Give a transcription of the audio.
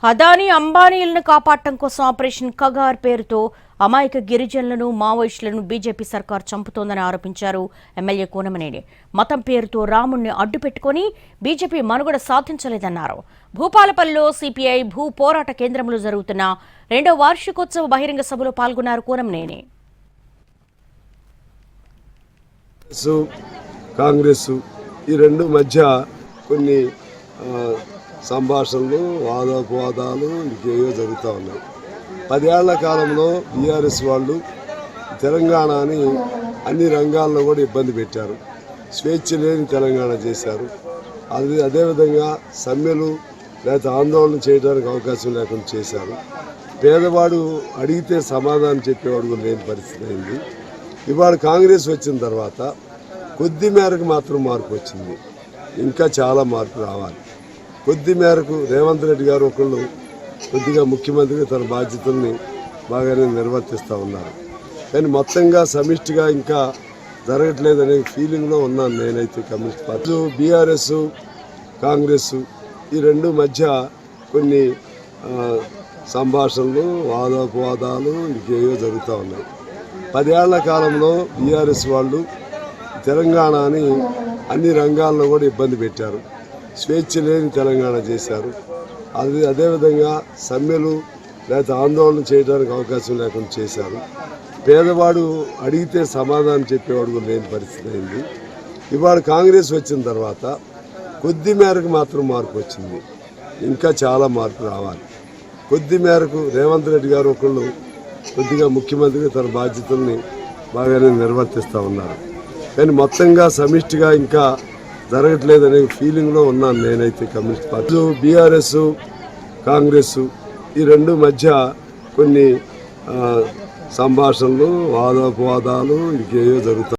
అదానీ అంబానీలను కాపాడటం కోసం ఆపరేషన్ కగార్ పేరుతో అమాయక గిరిజనులను మావోయిస్టులను బీజేపీ సర్కార్ చంపుతోందని ఆరోపించారు ఎమ్మెల్యే కూనమనేని. మతం పేరుతో రాముణ్ణి అడ్డుపెట్టుకుని బీజేపీ మనుగడ సాధించలేదన్నారు. భూపాలపల్లిలో సిపిఐ భూ పోరాట కేంద్రంలో జరుగుతున్న 2వ వార్షికోత్సవ బహిరంగ సభలో పాల్గొన్నారు కూనమనేని. కాంగ్రెస్ ఈ రెండు మధ్య కొన్ని సంభాషణలు వాదోపవాదాలు ఇంకేవో జరుగుతూ ఉన్నాయి. 10 ఏళ్ల కాలంలో బీఆర్ఎస్ వాళ్ళు తెలంగాణని అన్ని రంగాల్లో కూడా ఇబ్బంది పెట్టారు. స్వేచ్ఛ లేని తెలంగాణ చేశారు. అదేవిధంగా సమ్మెలు లేదా ఆందోళన చేయడానికి అవకాశం లేకుండా చేశారు. పేదవాడు అడిగితే సమాధానం చెప్పేవాడు కూడా లేని పరిస్థితి అయింది. ఇవాళ కాంగ్రెస్ వచ్చిన తర్వాత కొద్ది మేరకు మాత్రం మార్పు వచ్చింది. ఇంకా చాలా మార్పు రావాలి. కొద్ది మేరకు రేవంత్ రెడ్డి గారు ఒకళ్ళు కొద్దిగా ముఖ్యమంత్రిగా తన బాధ్యతల్ని బాగానే నిర్వర్తిస్తూ ఉన్నారు. కానీ మొత్తంగా సమిష్టిగా ఇంకా జరగట్లేదనే ఫీలింగ్లో ఉన్నాను నేనైతే. కమ్యూనిస్ట్ పార్టీ బీఆర్ఎస్ కాంగ్రెస్ ఈ రెండు మధ్య కొన్ని సంభాషణలు వాదోపవాదాలు ఇంకేవో జరుగుతూ ఉన్నాయి. 10 ఏళ్ల కాలంలో బీఆర్ఎస్ వాళ్ళు తెలంగాణని అన్ని రంగాల్లో కూడా ఇబ్బంది పెట్టారు. స్వేచ్ఛ లేని తెలంగాణ చేశారు. అదేవిధంగా సమ్మెలు లేదా ఆందోళన చేయడానికి అవకాశం లేకుండా చేశారు. పేదవాడు అడిగితే సమాధానం చెప్పేవాడు కూడా లేని పరిస్థితి అయింది. ఇవాళ కాంగ్రెస్ వచ్చిన తర్వాత కొద్ది మేరకు మాత్రం మార్పు వచ్చింది. ఇంకా చాలా మార్పు రావాలి. కొద్ది మేరకు రేవంత్ రెడ్డి గారు ఒకళ్ళు కొద్దిగా ముఖ్యమంత్రిగా తన బాధ్యతల్ని బాగానే నిర్వర్తిస్తూ ఉన్నారు. కానీ మొత్తంగా సమిష్టిగా ఇంకా జరగట్లేదనే ఫీలింగ్లో ఉన్నాను నేనైతే. కమ్యూనిస్ట్ పార్టీ బీఆర్ఎస్ కాంగ్రెస్ ఈ రెండు మధ్య కొన్ని సంభాషణలు వాదోపవాదాలు ఇంకేవో జరుగుతాయి.